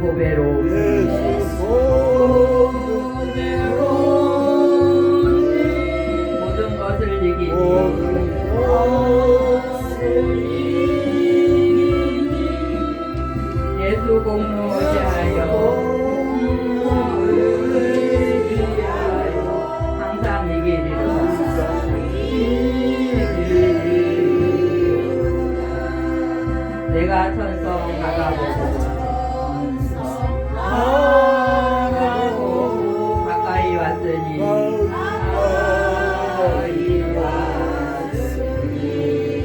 고배로 모든 것을 이기니 예수 공로하여 항상 이기리로다. 내가 천성 가가보고 가까이 왔으니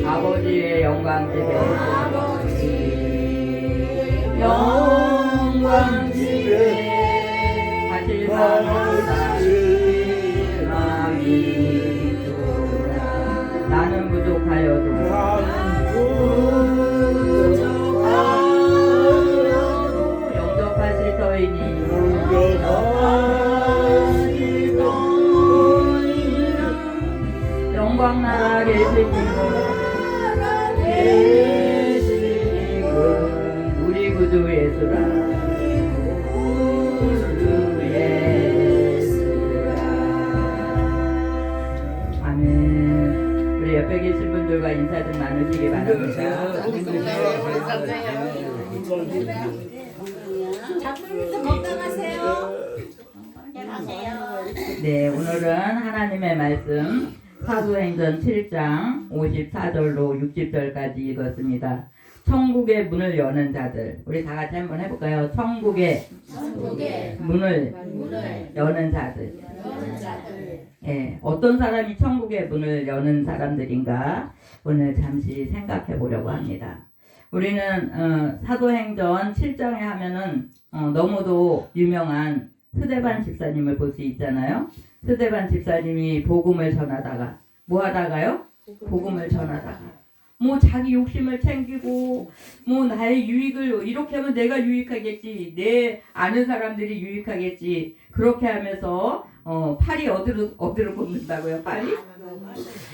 아버지의 영광집에 같이 나는 부족하여도 영접하실 터이니 영광 나라 계시는 우리 구주 예수라. 아멘. 우리 옆에 계신 분들과 인사 좀 나누시기 바랍니다. 작품님도 건강하세요. 네, 오늘은 하나님의 말씀 사도행전 7장 54절로 60절까지 읽었습니다. 천국의 문을 여는 자들. 우리 다 같이 한번 해볼까요? 천국의 문을 여는 자들. 예, 어떤 사람이 천국의 문을 여는 사람들인가 오늘 잠시 생각해 보려고 합니다. 우리는 사도행전 7장에 하면은 너무도 유명한 스데반 집사님을 볼 수 있잖아요. 스데반 집사님이 복음을 전하다가 뭐 하다가요? 복음을 전하다가 뭐 자기 욕심을 챙기고 뭐 나의 유익을 이렇게 하면 내가 유익하겠지, 내 아는 사람들이 유익하겠지, 그렇게 하면서 팔이 어디로 굽는다고요? 팔이?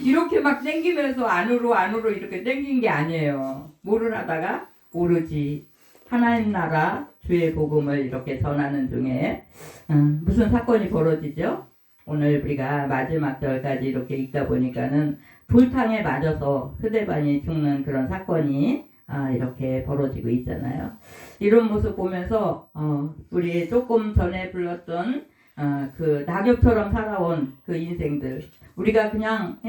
이렇게 막 땡기면서 안으로 이렇게 땡긴 게 아니에요. 뭐를 하다가? 오로지 하나님 나라 주의 복음을 이렇게 전하는 중에 무슨 사건이 벌어지죠? 오늘 우리가 마지막 절까지 이렇게 읽다 보니까는 돌탕에 맞아서 스데반이 죽는 그런 사건이 이렇게 벌어지고 있잖아요. 이런 모습 보면서 우리 조금 전에 불렀던 그 낙엽처럼 살아온 그 인생들, 우리가 그냥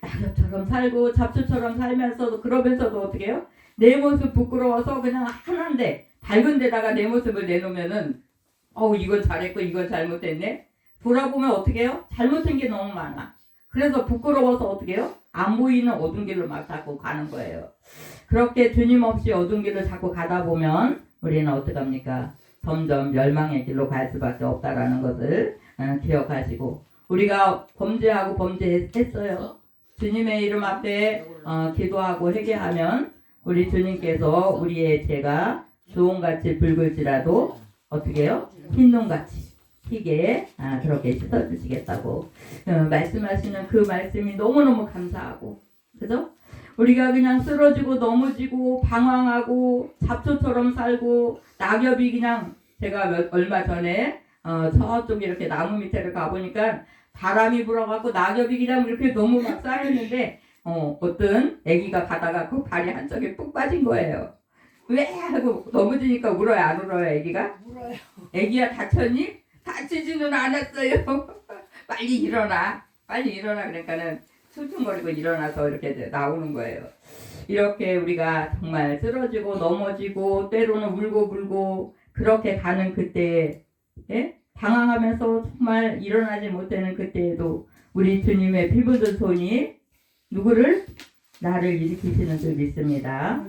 낙엽처럼 살고 잡초처럼 살면서도 그러면서도 어떻게 해요? 내 모습 부끄러워서 그냥 하나인데 밝은 데다가 내 모습을 내놓으면은 이건 잘했고 이건 잘못했네. 돌아보면 어떻게 해요? 잘못한 게 너무 많아. 그래서 부끄러워서 어떻게 해요? 안 보이는 어두운 길로 막 자꾸 가는 거예요. 그렇게 주님 없이 어두운 길을 자꾸 가다 보면 우리는 어떡합니까? 점점 멸망의 길로 갈 수밖에 없다라는 것을 기억하시고, 우리가 범죄하고 범죄했어요. 주님의 이름 앞에 기도하고 회개하면 우리 주님께서 우리의 죄가 주홍같이 붉을지라도 어떻게 해요? 흰눈같이 희게 그렇게 씻어주시겠다고 말씀하시는 그 말씀이 너무너무 감사하고, 그죠? 우리가 그냥 쓰러지고 넘어지고 방황하고 잡초처럼 살고 낙엽이 그냥, 제가 얼마 전에 저쪽 이렇게 나무 밑에를 가보니까 바람이 불어갖고 낙엽이 그냥 이렇게 너무 막 쌓였는데 어떤 애기가 가다가 그 발이 한쪽에 푹 빠진 거예요. 왜? 하고 넘어지니까 울어요, 안 울어요? 애기가? 울어요. 애기야 다쳤니? 다치지는 않았어요. 빨리 일어나 그러니까는 퉁퉁거리고 일어나서 이렇게 나오는 거예요. 이렇게 우리가 정말 쓰러지고 넘어지고 때로는 울고 불고 그렇게 가는 그때, 방황하면서 정말 일어나지 못하는 그때에도 우리 주님의 피 묻은 손이 누구를? 나를 일으키시는 줄 믿습니다.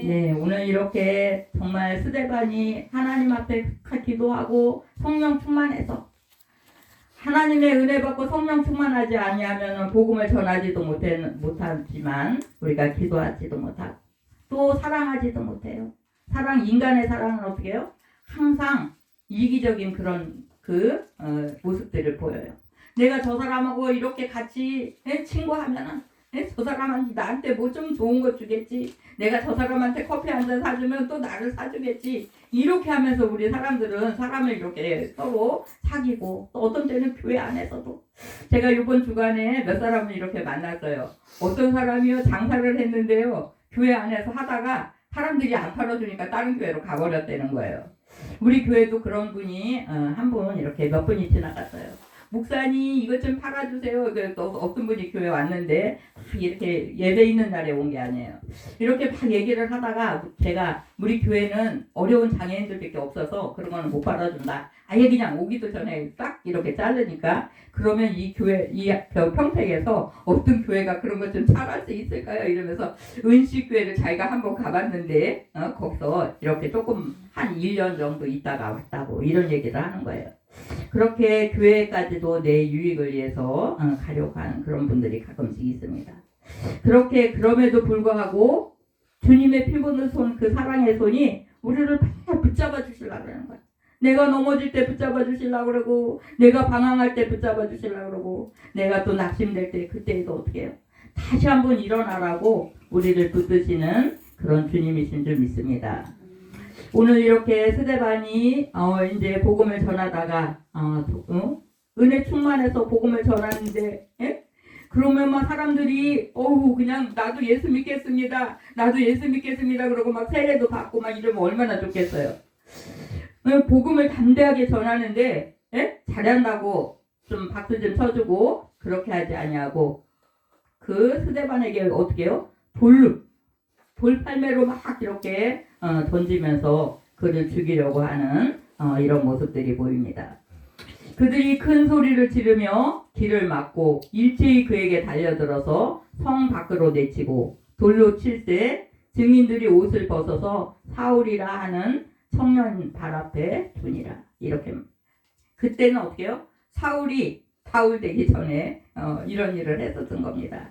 네, 오늘 이렇게 정말 스데반이 하나님 앞에 기도하고 성령 충만해서, 하나님의 은혜 받고 성령 충만하지 아니하면 복음을 전하지도 못하지만 우리가 기도하지도 못하고 또 사랑하지도 못해요. 인간의 사랑은 어떻게 해요? 항상 이기적인 그런 모습들을 보여요. 내가 저 사람하고 이렇게 같이 친구하면은 저 사람한테 나한테 뭐 좀 좋은 거 주겠지. 내가 저 사람한테 커피 한 잔 사주면 또 나를 사주겠지. 이렇게 하면서 우리 사람들은 사람을 이렇게 서로 사귀고 또 어떤 때는 교회 안에서도 제가 이번 주간에 몇 사람을 이렇게 만났어요. 어떤 사람이요 장사를 했는데요. 교회 안에서 하다가 사람들이 안 팔아주니까 다른 교회로 가버렸다는 거예요. 우리 교회도 그런 분이 한 분 이렇게 몇 분이 지나갔어요. 목사님 이것 좀 팔아주세요. 또 어떤 분이 교회 왔는데 이렇게 예배 있는 날에 온 게 아니에요. 이렇게 막 얘기를 하다가 제가 우리 교회는 어려운 장애인들밖에 없어서 그런 거는 못 팔아준다. 아예 그냥 오기도 전에 딱 이렇게 자르니까 그러면 이 교회 이 평택에서 어떤 교회가 그런 것 좀 잘할 수 있을까요? 이러면서 은식교회를 자기가 한번 가봤는데 거기서 이렇게 조금 한 1년 정도 있다가 왔다고 이런 얘기를 하는 거예요. 그렇게 교회까지도 내 유익을 위해서 가려고 하는 그런 분들이 가끔씩 있습니다. 그렇게 그럼에도 불구하고 주님의 피 묻는 손, 그 사랑의 손이 우리를 다 붙잡아 주시려고 그러는 거예요. 내가 넘어질 때 붙잡아 주시려고 그러고 내가 방황할 때 붙잡아 주시려고 그러고 내가 또 낙심될 때 그때도 어떻게 해요? 다시 한번 일어나라고 우리를 붙드시는 그런 주님이신 줄 믿습니다. 오늘 이렇게 스데반이 이제 복음을 전하다가 은혜 충만해서 복음을 전하는데 그러면 막 사람들이 그냥 나도 예수 믿겠습니다. 나도 예수 믿겠습니다. 그러고 막 세례도 받고 막 이러면 얼마나 좋겠어요. 복음을 담대하게 전하는데 잘한다고 좀 박수 좀 쳐주고 그렇게 하지 아니하고 그 스데반에게 어떻게 해요? 돌팔매로 막 이렇게 던지면서 그를 죽이려고 하는 이런 모습들이 보입니다. 그들이 큰 소리를 지르며 길을 막고 일제히 그에게 달려들어서 성 밖으로 내치고 돌로 칠때 증인들이 옷을 벗어서 사울이라 하는 청년 발 앞에 두니라. 이렇게 그때는 어떻게 해요? 사울이 바울 되기 전에 이런 일을 했었던 겁니다.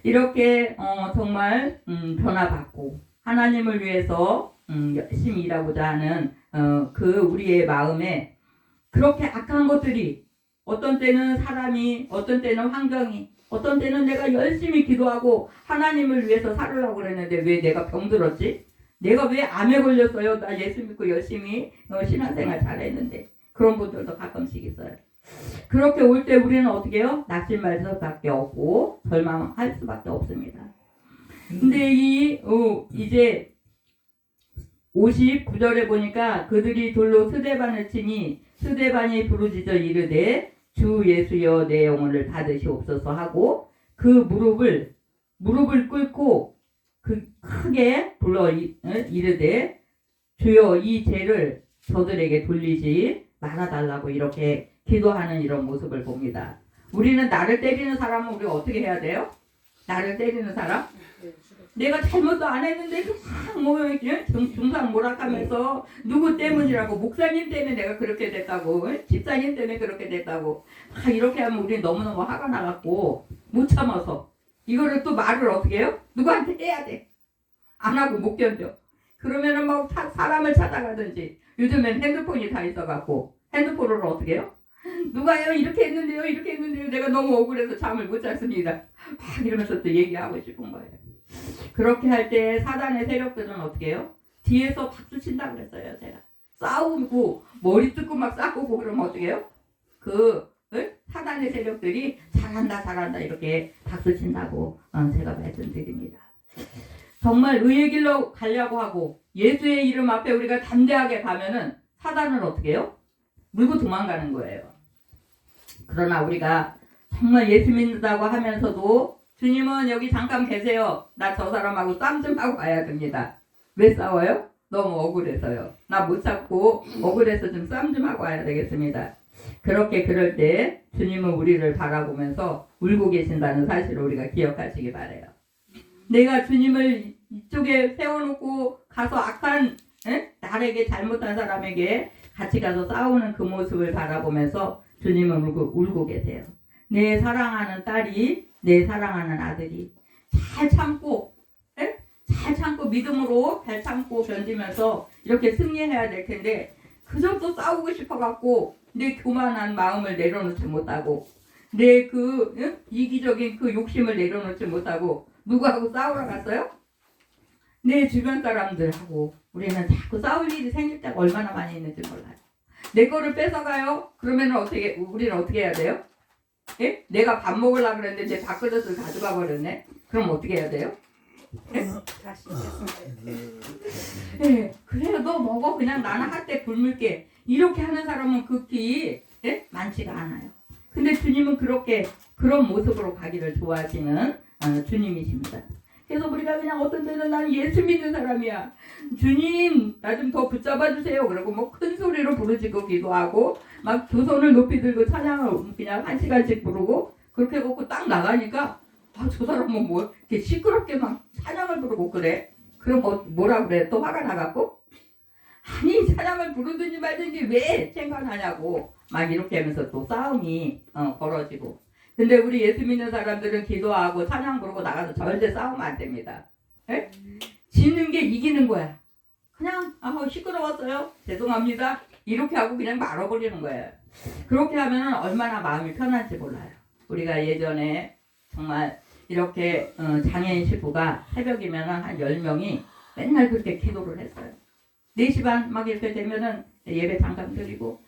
이렇게 정말 변화받고 하나님을 위해서 열심히 일하고자 하는 그 우리의 마음에 그렇게 악한 것들이 어떤 때는 사람이 어떤 때는 환경이 어떤 때는 내가 열심히 기도하고 하나님을 위해서 살으려고 그랬는데 왜 내가 병들었지? 내가 왜 암에 걸렸어요? 나 예수 믿고 열심히 신앙생활 잘했는데 그런 분들도 가끔씩 있어요. 그렇게 올 때 우리는 어떻게 해요? 낙심할 수밖에 없고 절망할 수밖에 없습니다. 근데 이제 59절에 보니까 그들이 돌로 스데반을 치니 스데반이 부르짖어 이르되 주 예수여 내 영혼을 받으시옵소서 하고 그 무릎을 꿇고 그 크게 불러 이르되 주여 이 죄를 저들에게 돌리지 말아달라고 이렇게 기도하는 이런 모습을 봅니다. 우리는 나를 때리는 사람은 우리가 어떻게 해야 돼요? 나를 때리는 사람? 내가 잘못도 안 했는데 중상모락하면서 누구 때문이라고 목사님 때문에 내가 그렇게 됐다고 집사님 때문에 그렇게 됐다고 이렇게 하면 우리는 너무너무 화가 나갖고 못 참아서 이거를 또 말을 어떻게 해요? 누구한테 해야 돼. 안 하고 못 견뎌. 그러면은 막 사람을 찾아가든지 요즘엔 핸드폰이 다 있어갖고 핸드폰으로 어떻게 해요? 누가요 이렇게 했는데요 내가 너무 억울해서 잠을 못 잤습니다. 막 이러면서 또 얘기하고 싶은 거예요. 그렇게 할 때 사단의 세력들은 어떻게 해요? 뒤에서 박수 친다고 그랬어요. 제가 싸우고 머리 뜯고 막 싸우고 그러면 어떻게 해요? 사단의 세력들이 잘한다 이렇게 박수 친다고 제가 말씀드립니다. 정말 의의 길로 가려고 하고 예수의 이름 앞에 우리가 담대하게 가면은 사단은 어떻게 해요? 물고 도망가는 거예요. 그러나 우리가 정말 예수 믿는다고 하면서도 주님은 여기 잠깐 계세요. 나 저 사람하고 싸움 좀 하고 가야 됩니다. 왜 싸워요? 너무 억울해서요. 나 못 찾고 억울해서 좀 싸움 좀 하고 와야 되겠습니다. 그렇게 그럴 때 주님은 우리를 바라보면서 울고 계신다는 사실을 우리가 기억하시기 바라요. 내가 주님을 이쪽에 세워놓고 가서 악한 나에게 잘못한 사람에게 같이 가서 싸우는 그 모습을 바라보면서 주님은 울고 계세요. 내 사랑하는 딸이 내 사랑하는 아들이 잘 참고 믿음으로 잘 참고 견디면서 이렇게 승리해야 될 텐데 그저 또 싸우고 싶어갖고 내 교만한 마음을 내려놓지 못하고 내 그 이기적인 그 욕심을 내려놓지 못하고 누구하고 싸우러 갔어요? 내 주변 사람들하고 우리는 자꾸 싸울 일이 생길 때가 얼마나 많이 있는지 몰라요. 내 거를 뺏어가요? 그러면 우리는 어떻게 해야 돼요? 예? 내가 밥 먹으려고 그랬는데 내 밥그릇을 가져가 버렸네? 그럼 어떻게 해야 돼요? 다시 뺐어요. 예, 그래요. 너 먹어. 그냥 나는 할 때 굶을게. 이렇게 하는 사람은 극히 많지가 않아요. 근데 주님은 그런 모습으로 가기를 좋아하시는 주님이십니다. 그래서 우리가 그냥 어떤 때는 나는 예수 믿는 사람이야. 주님, 나 좀 더 붙잡아 주세요. 그러고 뭐 큰 소리로 부르짖고 기도하고 막 두 손을 높이 들고 찬양을 그냥 1시간씩 부르고 그렇게 걷고 딱 나가니까 저 사람은 뭐 이렇게 시끄럽게 막 찬양을 부르고 그래. 그럼 뭐라 그래? 또 화가 나갖고? 아니 찬양을 부르든지 말든지 왜 생각하냐고 막 이렇게 하면서 또 싸움이 벌어지고. 근데 우리 예수 믿는 사람들은 기도하고 찬양 부르고 나가서 절대 싸우면 안 됩니다. 에? 지는 게 이기는 거야. 그냥 시끄러웠어요. 죄송합니다. 이렇게 하고 그냥 말아버리는 거예요. 그렇게 하면 얼마나 마음이 편한지 몰라요. 우리가 예전에 정말 이렇게 장애인 식구가 새벽이면 한 10명이 맨날 그렇게 기도를 했어요. 4시 반 막 이렇게 되면은 예배 잠깐 드리고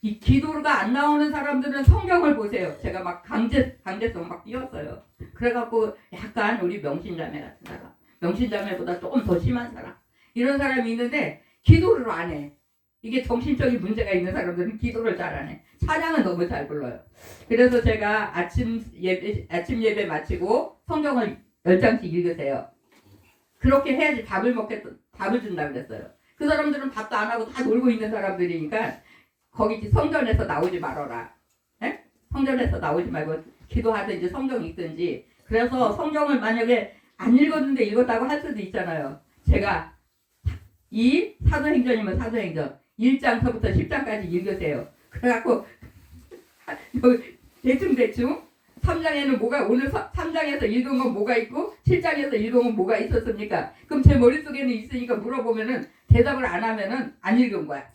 이 기도가 안 나오는 사람들은 성경을 보세요. 제가 막 강제성 막 띄웠어요. 그래갖고 약간 우리 명신자매 같은 사람, 명신자매보다 조금 더 심한 사람 이런 사람이 있는데 기도를 안 해. 이게 정신적인 문제가 있는 사람들은 기도를 잘 안 해. 찬양은 너무 잘 불러요. 그래서 제가 아침 예배 마치고 성경을 10장씩 읽으세요. 그렇게 해야지 밥을 준다고 그랬어요. 그 사람들은 밥도 안 하고 다 놀고 있는 사람들이니까 거기 성전에서 나오지 말아라. 에? 성전에서 나오지 말고 기도하든지 성경 읽든지. 그래서 성경을 만약에 안 읽었는데 읽었다고 할 수도 있잖아요. 제가 이 사도행전이면 사도행전 1장서부터 10장까지 읽으세요. 그래갖고 대충 3장에는 오늘 3장에서 읽은 건 뭐가 있고 7장에서 읽은 건 뭐가 있었습니까? 그럼 제 머릿속에는 있으니까 물어보면은 대답을 안 하면은 안 읽은 거야.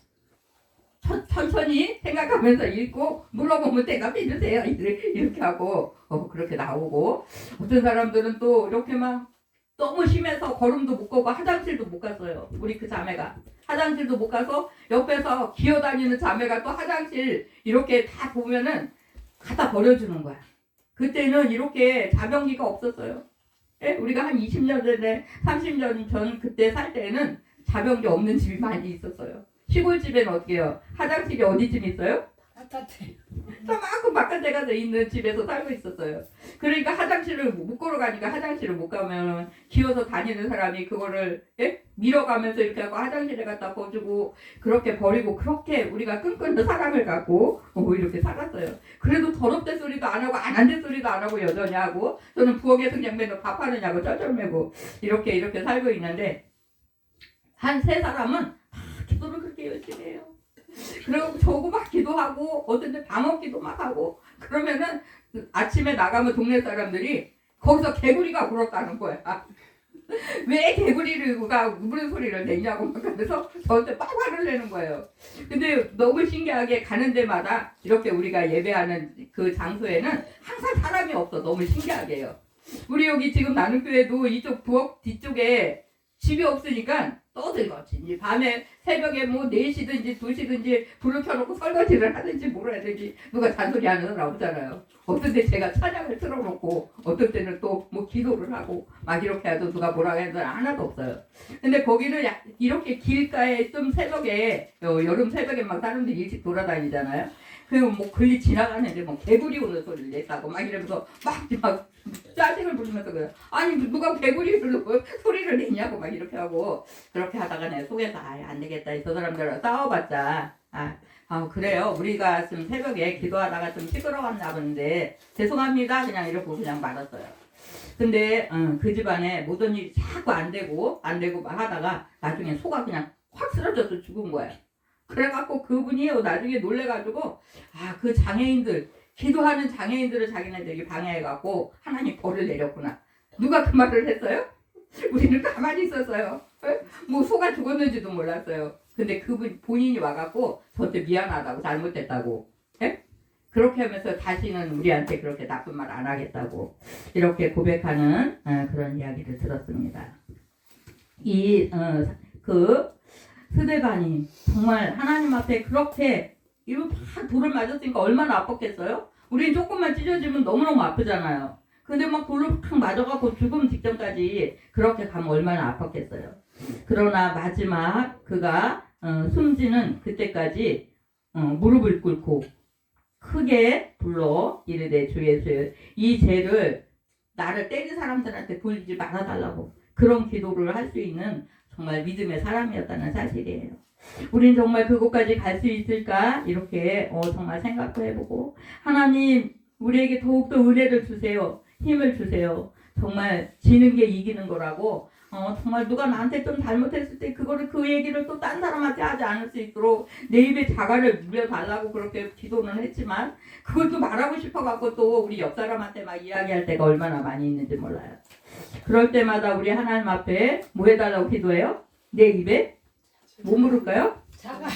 천천히 생각하면서 읽고 물어보면 대답해 주세요. 이렇게 하고 그렇게 나오고 어떤 사람들은 또 이렇게 막 너무 심해서 걸음도 못 걷고 화장실도 못 갔어요. 우리 그 자매가 화장실도 못 가서 옆에서 기어다니는 자매가 또 화장실 이렇게 다 보면은 갖다 버려주는 거야. 그때는 이렇게 자변기가 없었어요. 예? 우리가 한 20년 전에 30년 전 그때 살 때는 자변기 없는 집이 많이 있었어요. 시골집에는 어떻게 해요? 화장실이 어디쯤 있어요? 바깥에. 저만큼 바깥에 가서 있는 집에서 살고 있었어요. 그러니까 화장실을 못 걸어가니까 화장실을 못 가면 기어서 다니는 사람이 그거를 밀어가면서 이렇게 하고 화장실에 갖다 버주고 그렇게 버리고 그렇게 우리가 끈끈한 사랑을 갖고 이렇게 살았어요. 그래도 더럽대 소리도 안 하고 안 한대 소리도 안 하고 여전히 하고 저는 부엌에서 그냥 맨날 밥하느냐고 쩔쩔매고 이렇게 살고 있는데 한 3사람은 기도를 그렇게 열심히 해요. 그리고 저거 막 기도하고 어떤 데 방언기도 막 하고 그러면은 아침에 나가면 동네 사람들이 거기서 개구리가 울었다는 거야. 왜 개구리가 우는 소리를 내냐고 막 그래서 저한테 막 화를 내는 거예요. 근데 너무 신기하게 가는 데마다 이렇게 우리가 예배하는 그 장소에는 항상 사람이 없어. 너무 신기하게요. 우리 여기 지금 나눔교회도 이쪽 부엌 뒤쪽에 집이 없으니까 떠들겠지. 이제 밤에 새벽에 뭐 4시든지 2시든지 불을 켜놓고 설거지를 하든지 뭘 하든지 누가 잔소리 하는 사람 없잖아요. 어떤 때 제가 찬양을 틀어놓고 어떤 때는 또 뭐 기도를 하고 막 이렇게 해도 누가 뭐라고 해도 하나도 없어요. 근데 거기는 이렇게 길가에 좀 새벽에 여름 새벽에 막 사람들이 일찍 돌아다니잖아요. 그리고 뭐 글리 지나가는데 뭐 개구리 우는 소리를 냈다고 막 이러면서 막 짜증을 부리면서 그래요. 아니 누가 개구리를 소리를 내냐고 막 이렇게 하고 그렇게 하다가 내 속에서 안 되겠다. 저 사람들하고 싸워봤자 그래요. 우리가 좀 새벽에 기도하다가 좀 시끄러웠나 본데 죄송합니다. 그냥 이러고 그냥 말았어요. 근데 그 집안에 모든 일이 자꾸 안 되고 막 하다가 나중에 소가 그냥 확 쓰러져서 죽은 거예요. 그래갖고 그분이 나중에 놀래가지고 그 장애인들 기도하는 장애인들을 자기네들이 방해해갖고 하나님 벌을 내렸구나. 누가 그 말을 했어요? 우리는 가만히 있었어요. 뭐 소가 죽었는지도 몰랐어요. 근데 그분 본인이 와갖고 저한테 미안하다고 잘못했다고 그렇게 하면서 다시는 우리한테 그렇게 나쁜 말 안 하겠다고 이렇게 고백하는 그런 이야기를 들었습니다. 그 스데반이 정말 하나님 앞에 그렇게 이거 다 돌을 맞았으니까 얼마나 아팠겠어요? 우린 조금만 찢어지면 너무너무 아프잖아요. 근데 막 돌로 팍 맞아갖고 죽음 직전까지 그렇게 가면 얼마나 아팠겠어요. 그러나 마지막 그가 숨지는 그때까지 무릎을 꿇고 크게 불러 이르되 주 예수 이 죄를 나를 때린 사람들한테 돌리지 말아달라고 그런 기도를 할 수 있는 정말 믿음의 사람이었다는 사실이에요. 우린 정말 그곳까지 갈 수 있을까 이렇게 정말 생각도 해보고 하나님 우리에게 더욱더 은혜를 주세요. 힘을 주세요. 정말 지는 게 이기는 거라고 정말 누가 나한테 좀 잘못했을 때 그거를 그 얘기를 또 딴 사람한테 하지 않을 수 있도록 내 입에 자갈을 물려달라고 그렇게 기도는 했지만 그걸 또 말하고 싶어갖고 또 우리 옆 사람한테 막 이야기할 때가 얼마나 많이 있는지 몰라요. 그럴 때마다 우리 하나님 앞에 뭐 해달라고 기도해요? 내 입에 뭐 물을까요? 자가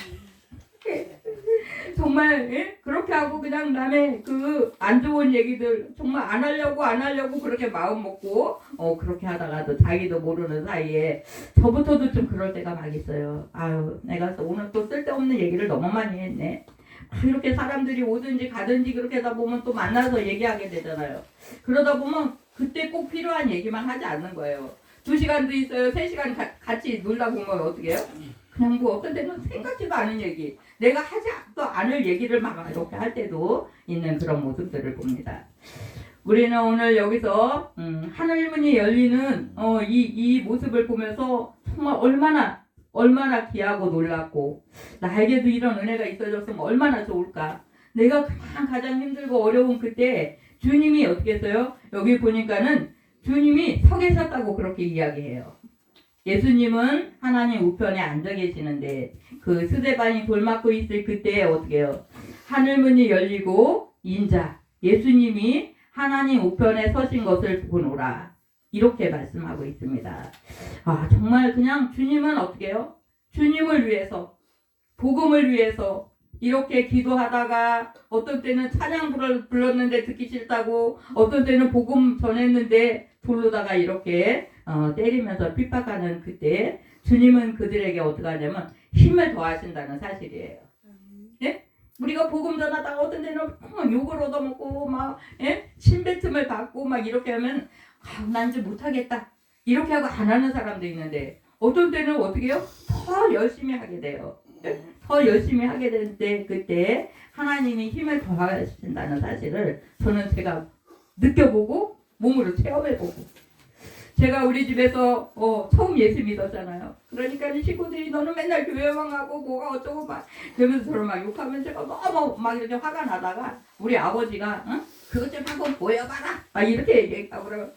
정말 그렇게 하고 그냥 남의 그 안 좋은 얘기들 정말 안 하려고 그렇게 마음 먹고 그렇게 하다가도 자기도 모르는 사이에 저부터도 좀 그럴 때가 막 있어요. 아유 내가 오늘 또 쓸데없는 얘기를 너무 많이 했네. 이렇게 사람들이 오든지 가든지 그렇게 하다 보면 또 만나서 얘기하게 되잖아요. 그러다 보면 그때 꼭 필요한 얘기만 하지 않는 거예요. 2시간도 있어요. 3시간 같이 놀다 보면 어떻게 해요? 그냥 뭐 어떤 때는 생각지도 않은 얘기 내가 하지도 않을 얘기를 막 이렇게 할 때도 있는 그런 모습들을 봅니다. 우리는 오늘 여기서 하늘문이 열리는 이 모습을 보면서 정말 얼마나 귀하고 놀랍고 나에게도 이런 은혜가 있어졌으면 얼마나 좋을까. 내가 그냥 가장 힘들고 어려운 그때 주님이 어떻게 했어요? 여기 보니까는 주님이 서 계셨다고 그렇게 이야기해요. 예수님은 하나님 우편에 앉아 계시는데 그 스데반이 돌 맞고 있을 그때에 어떻게 해요? 하늘문이 열리고 인자 예수님이 하나님 우편에 서신 것을 보노라 이렇게 말씀하고 있습니다. 아 정말 그냥 주님은 어떻게 해요? 주님을 위해서 복음을 위해서 이렇게 기도하다가 어떤 때는 찬양 불렀는데 듣기 싫다고 어떤 때는 복음 전했는데 돌로다가 이렇게 때리면서 핍박하는 그때 주님은 그들에게 어떻게 하냐면 힘을 더하신다는 사실이에요. 예? 우리가 복음 전하다가 어떤 때는 욕을 얻어먹고 막 침뱉음을 받고 막 이렇게 하면 난 이제 못하겠다 이렇게 하고 안 하는 사람도 있는데 어떤 때는 어떻게 해요? 더 열심히 하게 돼요. 더 열심히 하게 될 때 그때 하나님이 힘을 더하신다는 사실을 저는 제가 느껴보고 몸으로 체험해보고 제가 우리 집에서 처음 예수 믿었잖아요. 그러니까 이 식구들이 너는 맨날 교회만 가고 뭐가 어쩌고 막 그러면서 저를 막 욕하면 제가 너무 막 이렇게 화가 나다가 우리 아버지가 그것 좀 한번 보여봐라 막 이렇게 얘기하고 그러면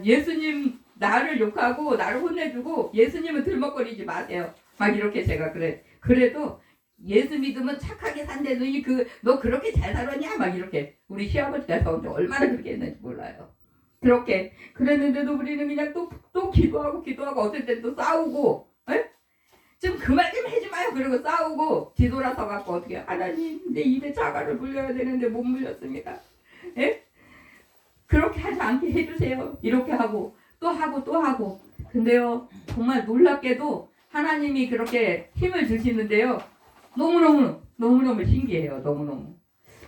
예수님 나를 욕하고 나를 혼내주고 예수님은 들먹거리지 마세요 막 이렇게 제가 그래도 예수 믿으면 착하게 산대도 너 그렇게 잘 살았냐 막 이렇게 우리 시아버지가 저한테 얼마나 그렇게 했는지 몰라요. 그렇게 그랬는데도 우리는 그냥 또 기도하고 어떨 땐 또 싸우고 좀 그 말 좀 해지 마요 그러고 싸우고 뒤돌아서 갖고 어떻게 하나님 내 입에 자갈을 물려야 되는데 못 물렸습니다. 그렇게 하지 않게 해주세요. 이렇게 하고 또 하고 근데요 정말 놀랍게도 하나님이 그렇게 힘을 주시는데요 너무너무 신기해요. 너무너무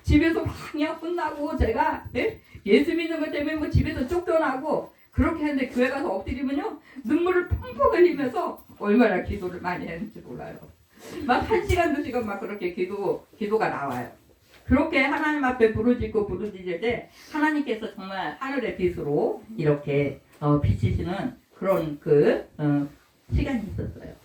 집에서 막 그냥 혼나고 제가 예수 믿는 것 때문에 뭐 집에서 쫓겨나고 그렇게 했는데 교회 가서 엎드리면요 눈물을 펑펑 흘리면서 얼마나 기도를 많이 했는지 몰라요. 막 1시간 2시간 막 그렇게 기도가 나와요. 그렇게 하나님 앞에 부르짖을 때 하나님께서 정말 하늘의 빛으로 이렇게 비치시는 그런 시간이 있었어요.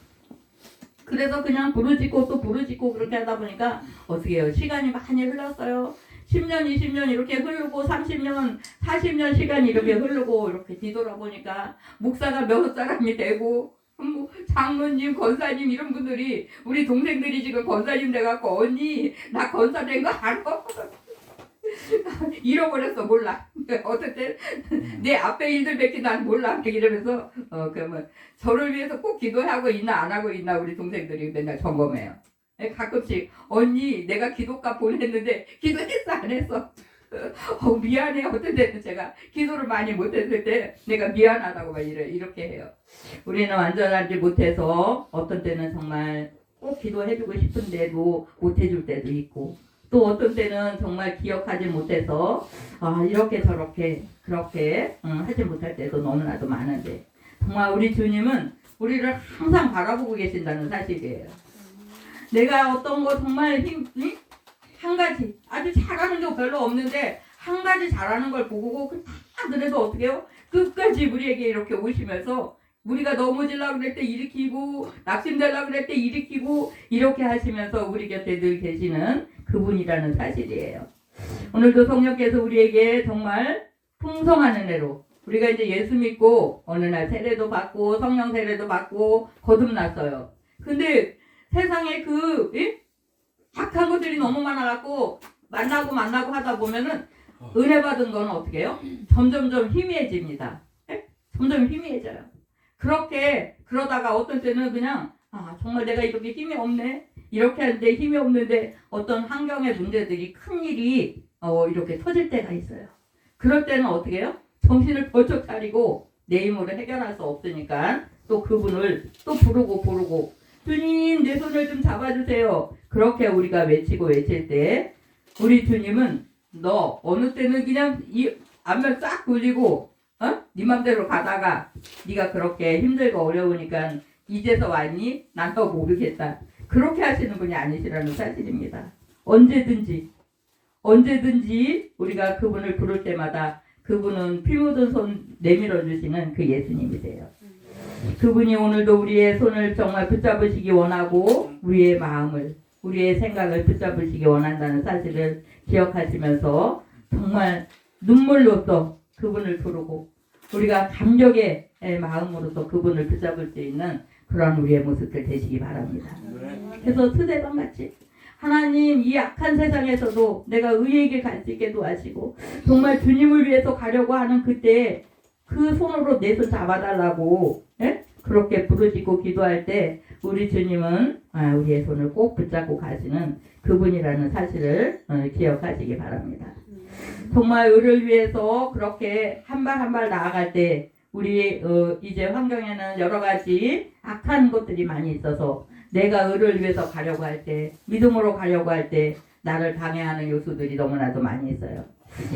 그래서 그냥 부르짖고 또 부르짖고 그렇게 하다 보니까 어떻게 해요? 시간이 많이 흘렀어요. 10년, 20년 이렇게 흐르고 30년, 40년 시간이 이렇게 흐르고 이렇게 뒤돌아보니까 목사가 몇 사람이 되고 뭐 장로님, 권사님 이런 분들이 우리 동생들이 지금 권사님 돼갖고 언니 나 권사 된 거 알아? 잃어버렸어 몰라. 어쨌든 내 앞에 일들밖에 난 몰라 이러면서 그러면 저를 위해서 꼭 기도하고 있나 안 하고 있나 우리 동생들이 맨날 점검해요. 가끔씩 언니 내가 기도값 보냈는데 기도했어 안 했어? 미안해. 어떤 때는 제가 기도를 많이 못했을 때 내가 미안하다고 막 이렇게 해요. 우리는 완전하지 못해서 어떤 때는 정말 꼭 기도해주고 싶은데도 못해줄 때도 있고, 또 어떤 때는 정말 기억하지 못해서 이렇게 저렇게 그렇게 하지 못할 때도 너무나도 많은데, 정말 우리 주님은 우리를 항상 바라보고 계신다는 사실이에요. 내가 어떤 거 정말 한 가지 아주 잘하는 게 별로 없는데 한 가지 잘하는 걸 보고 그래도 어떻게 해요? 끝까지 우리에게 이렇게 오시면서 우리가 넘어지려고 그럴 때 일으키고 낙심되려고 그럴 때 일으키고 이렇게 하시면서 우리 곁에 늘 계시는 그분이라는 사실이에요. 오늘도 성령께서 우리에게 정말 풍성한 은혜로, 우리가 이제 예수 믿고 어느 날 세례도 받고 성령 세례도 받고 거듭났어요. 근데 세상에 악한 것들이 너무 많아갖고 만나고 하다 보면은 은혜 받은 건 어떻게 해요? 점점점 희미해집니다. 점점 희미해져요. 그러다가 어떤 때는 그냥 정말 내가 이렇게 힘이 없네, 이렇게 하는데 힘이 없는데 어떤 환경의 문제들이 큰일이 이렇게 터질 때가 있어요. 그럴 때는 어떻게 해요? 정신을 번쩍 차리고 내 힘으로 해결할 수 없으니까 또 그분을 또 부르고 주님 내 손을 좀 잡아주세요. 그렇게 우리가 외칠 때 우리 주님은 너 어느 때는 그냥 이 앞면 싹 돌리고 네 맘대로 가다가 네가 그렇게 힘들고 어려우니까 이제서 왔니? 난 더 모르겠다. 그렇게 하시는 분이 아니시라는 사실입니다. 언제든지 우리가 그분을 부를 때마다 그분은 피 묻은 손 내밀어 주시는 그 예수님이세요. 그분이 오늘도 우리의 손을 정말 붙잡으시기 원하고 우리의 마음을, 우리의 생각을 붙잡으시기 원한다는 사실을 기억하시면서 정말 눈물로써 그분을 부르고 우리가 감격의 마음으로서 그분을 붙잡을 수 있는 그런 우리의 모습들 되시기 바랍니다. 그래서 스데반 같이 하나님 이 악한 세상에서도 내가 의의 길 갈 수 있게 도와주시고 정말 주님을 위해서 가려고 하는 그때 그 손으로 내 손 잡아달라고 그렇게 부르시고 기도할 때 우리 주님은 우리의 손을 꼭 붙잡고 가시는 그분이라는 사실을 기억하시기 바랍니다. 정말 의를 위해서 그렇게 한 발 한 발 나아갈 때 우리 이제 환경에는 여러 가지 악한 것들이 많이 있어서 내가 의를 위해서 가려고 할 때, 믿음으로 가려고 할 때 나를 방해하는 요소들이 너무나도 많이 있어요.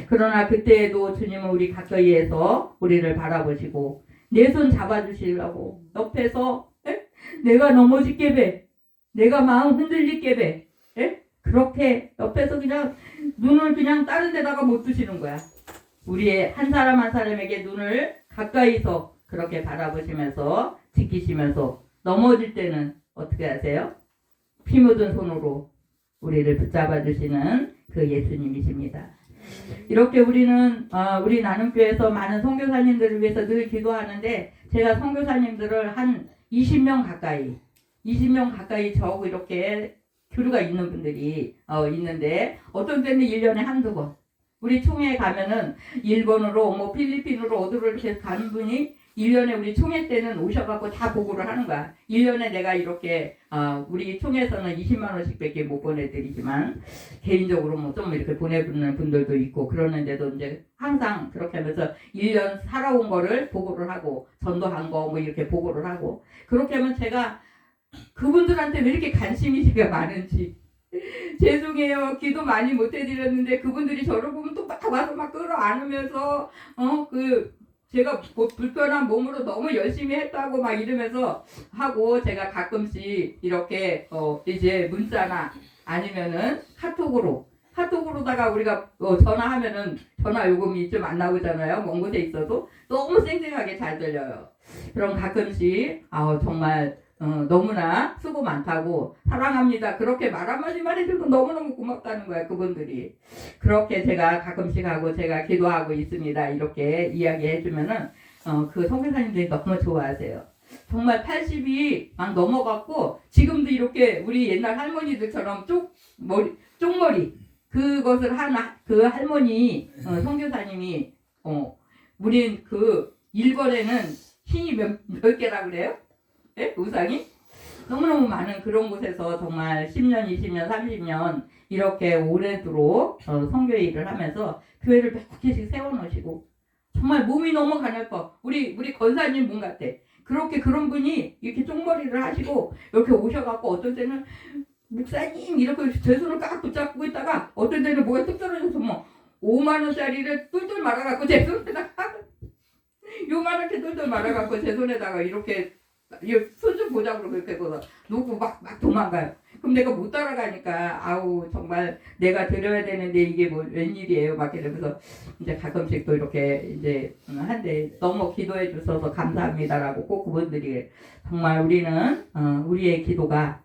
그러나 그때에도 주님은 우리 가까이에서 우리를 바라보시고 내 손 잡아주시려고 옆에서 내가 넘어질게 배, 내가 마음 흔들릴게 배, 그렇게 옆에서 그냥 눈을 그냥 다른 데다가 못 두시는 거야. 우리의 한 사람 한 사람에게 눈을 가까이서 그렇게 바라보시면서 지키시면서 넘어질 때는 어떻게 하세요? 피 묻은 손으로 우리를 붙잡아 주시는 그 예수님이십니다. 이렇게 우리는 우리 나눔교회에서 많은 선교사님들을 위해서 늘 기도하는데 제가 선교사님들을 한 20명 가까이 저하고 이렇게 교류가 있는 분들이 있는데 어떤 때는 1년에 한두 번 우리 총회에 가면은 일본으로 뭐 필리핀으로 어디로 이렇게 가는 분이 1년에 우리 총회 때는 오셔갖고 다 보고를 하는 거야. 1년에 내가 이렇게 우리 총회에서는 20만 원씩 밖에 못 보내드리지만 개인적으로 뭐 좀 이렇게 보내주는 분들도 있고 그러는데도 이제 항상 그렇게 하면서 1년 살아온 거를 보고를 하고 전도한 거 뭐 이렇게 보고를 하고 그렇게 하면 제가 그분들한테 왜 이렇게 관심이 제가 많은지 죄송해요. 기도 많이 못 해드렸는데 그분들이 저를 보면 또 막 와서 막 끌어안으면서 제가 불편한 몸으로 너무 열심히 했다고 막 이러면서 하고 제가 가끔씩 이렇게 이제 문자나 아니면은 카톡으로다가 우리가 전화하면은 전화 요금이 좀 안 나오잖아요. 먼 곳에 있어도 너무 생생하게 잘 들려요. 그럼 가끔씩 정말 너무나 수고 많다고 사랑합니다 그렇게 말 한마디만 해줘도 너무너무 고맙다는 거야. 그분들이 그렇게 제가 가끔씩 하고 제가 기도하고 있습니다 이렇게 이야기해주면은 그 선교사님들이 너무 좋아하세요. 정말 80이 막 넘어갔고 지금도 이렇게 우리 옛날 할머니들처럼 쪽머리 그것을 한 그 할머니 선교사님이 우린 그 1번에는 흰이 몇 개라 그래요? 네? 우상이? 너무너무 많은 그런 곳에서 정말 10년, 20년, 30년 이렇게 오래도록 선교회 일을 하면서 교회를 몇 개씩 세워놓으시고 정말 몸이 너무 가냘퍼. 우리 권사님 몸 같아. 그렇게 그런 분이 이렇게 쪽머리를 하시고 이렇게 오셔갖고 어떤 때는 목사님 이렇게 제 손을 꽉 붙잡고 있다가 어떤 때는 뭐가 뚝 떨어져서 뭐 5만 원짜리를 똘똘 말아갖고 제 손에다가 요만하게 똘똘 말아갖고 제 손에다가 이렇게 손 좀 보자고 그렇게 놓고 막 도망가요. 그럼 내가 못 따라가니까 아우 정말 내가 드려야 되는데 이게 뭐 웬일이에요 막 이러면서 이제 가끔씩 또 이렇게 이제 한데 너무 기도해 주셔서 감사합니다라고 꼭 그분들이 정말 우리는 우리의 기도가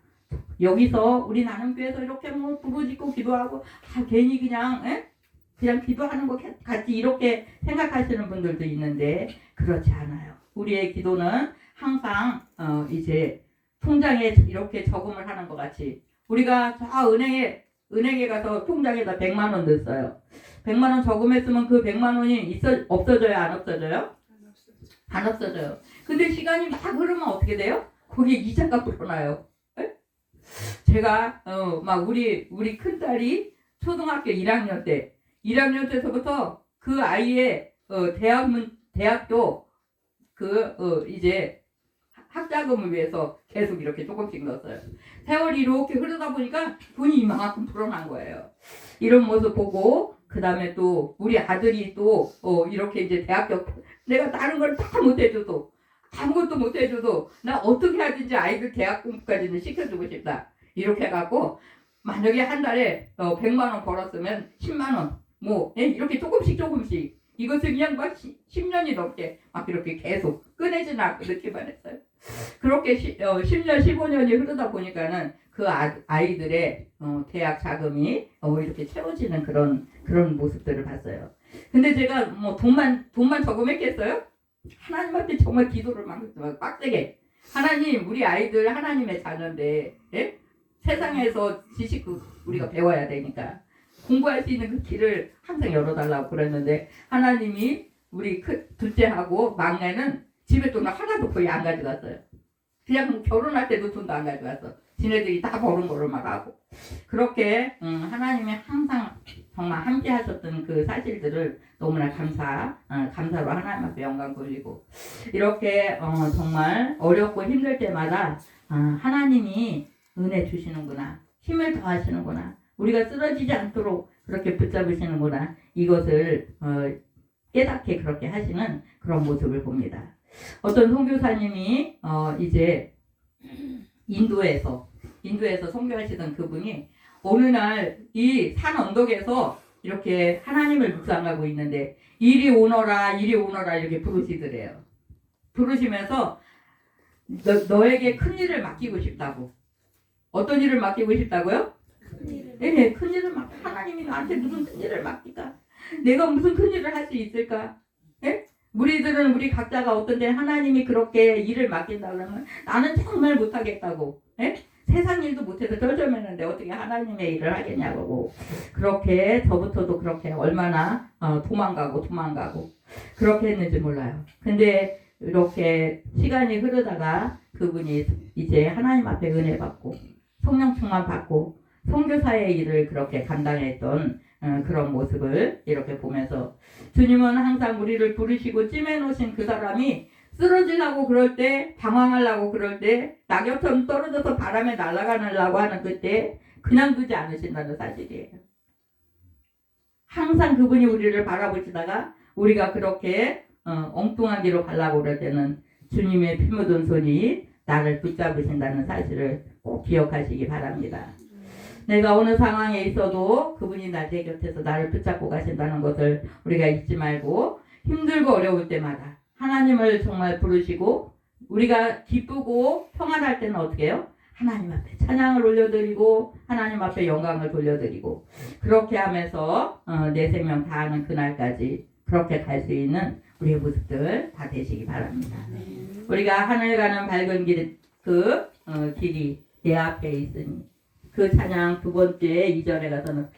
여기서 우리 나눔교회에서 이렇게 뭐 부르짖고 기도하고 괜히 그냥 그냥 기도하는 것 같이 이렇게 생각하시는 분들도 있는데 그렇지 않아요. 우리의 기도는 항상 이제 통장에 이렇게 저금을 하는 것 같이 우리가 저 은행에 가서 통장에다 100만 원 넣었어요. 100만 원 저금했으면 그 100만 원이 없어져요? 안 없어져요? 안 없어져요. 근데 시간이 막 흐르면 어떻게 돼요? 거기에 이자가 불어나요. 제가 막 우리 큰딸이 초등학교 1학년 때서부터 그 아이의 대학교 이제 학자금을 위해서 계속 이렇게 조금씩 넣었어요. 세월이 이렇게 흐르다 보니까 돈이 이만큼 불어난 거예요. 이런 모습 보고 그 다음에 또 우리 아들이 또 이렇게 이제 대학교 내가 다른 걸 다 못해줘도 아무것도 못해줘도 나 어떻게 하든지 아이들 대학 공부까지는 시켜주고 싶다. 이렇게 해갖고 만약에 한 달에 100만 원 벌었으면 10만 원 뭐 이렇게 조금씩 이것을 그냥 막 10년이 넘게 막 이렇게 계속 꺼내지는 않고 넣기만 했어요. 그렇게 10년 15년이 흐르다 보니까는 그 아이들의 대학 자금이 이렇게 채워지는 그런 모습들을 봤어요. 근데 제가 뭐 돈만 저금했겠어요? 하나님한테 정말 기도를 막 빡세게 하나님 우리 아이들 하나님의 자녀인데 세상에서 지식도 우리가 배워야 되니까 공부할 수 있는 그 길을 항상 열어달라고 그랬는데 하나님이 우리 둘째하고 막내는 집에 돈을 하나도 거의 안 가져갔어요. 그냥 뭐 결혼할 때도 돈도 안 가져갔어. 지네들이 다 버는 거를 막 하고 그렇게 하나님이 항상 정말 함께 하셨던 그 사실들을 너무나 감사로 하나님 앞에 영광 돌리고 이렇게 정말 어렵고 힘들 때마다 하나님이 은혜 주시는구나 힘을 더하시는구나 우리가 쓰러지지 않도록 그렇게 붙잡으시는구나 이것을 깨닫게 그렇게 하시는 그런 모습을 봅니다. 어떤 선교사님이 이제 인도에서 선교하시던 그분이 어느 날 이 산 언덕에서 이렇게 하나님을 묵상하고 있는데 이리 오너라 이렇게 부르시더래요. 부르시면서 너에게 큰 일을 맡기고 싶다고. 어떤 일을 맡기고 싶다고요? 네, 큰 일을 하나님이 나한테 무슨 큰 일을 맡기까? 내가 무슨 큰 일을 할 수 있을까? 예? 우리 각자가 어떤 때 하나님이 그렇게 일을 맡긴다 그러면 나는 정말 못하겠다고. 예? 세상 일도 못해서 쩔쩔매는데 어떻게 하나님의 일을 하겠냐고. 그렇게 저부터도 그렇게 얼마나 도망가고 그렇게 했는지 몰라요. 근데 이렇게 시간이 흐르다가 그분이 이제 하나님 앞에 은혜 받고 성령 충만 받고 선교사의 일을 그렇게 감당했던 그런 모습을 이렇게 보면서 주님은 항상 우리를 부르시고 찜해놓으신 그 사람이 쓰러지려고 그럴 때 방황하려고 그럴 때 낙엽처럼 떨어져서 바람에 날아가려고 하는 그때 그냥 두지 않으신다는 사실이에요. 항상 그분이 우리를 바라보시다가 우리가 그렇게 엉뚱한 길로 가려고 그럴 때는 주님의 피 묻은 손이 나를 붙잡으신다는 사실을 꼭 기억하시기 바랍니다. 내가 어느 상황에 있어도 그분이 내 곁에서 나를 붙잡고 가신다는 것을 우리가 잊지 말고 힘들고 어려울 때마다 하나님을 정말 부르시고 우리가 기쁘고 평안할 때는 어떻게 해요? 하나님 앞에 찬양을 올려드리고 하나님 앞에 영광을 돌려드리고 그렇게 하면서 내 생명 다하는 그날까지 그렇게 갈 수 있는 우리의 모습들 다 되시기 바랍니다. 우리가 하늘 가는 밝은 길이 내 앞에 있으니 그 찬양 두 번째 2절에 가서는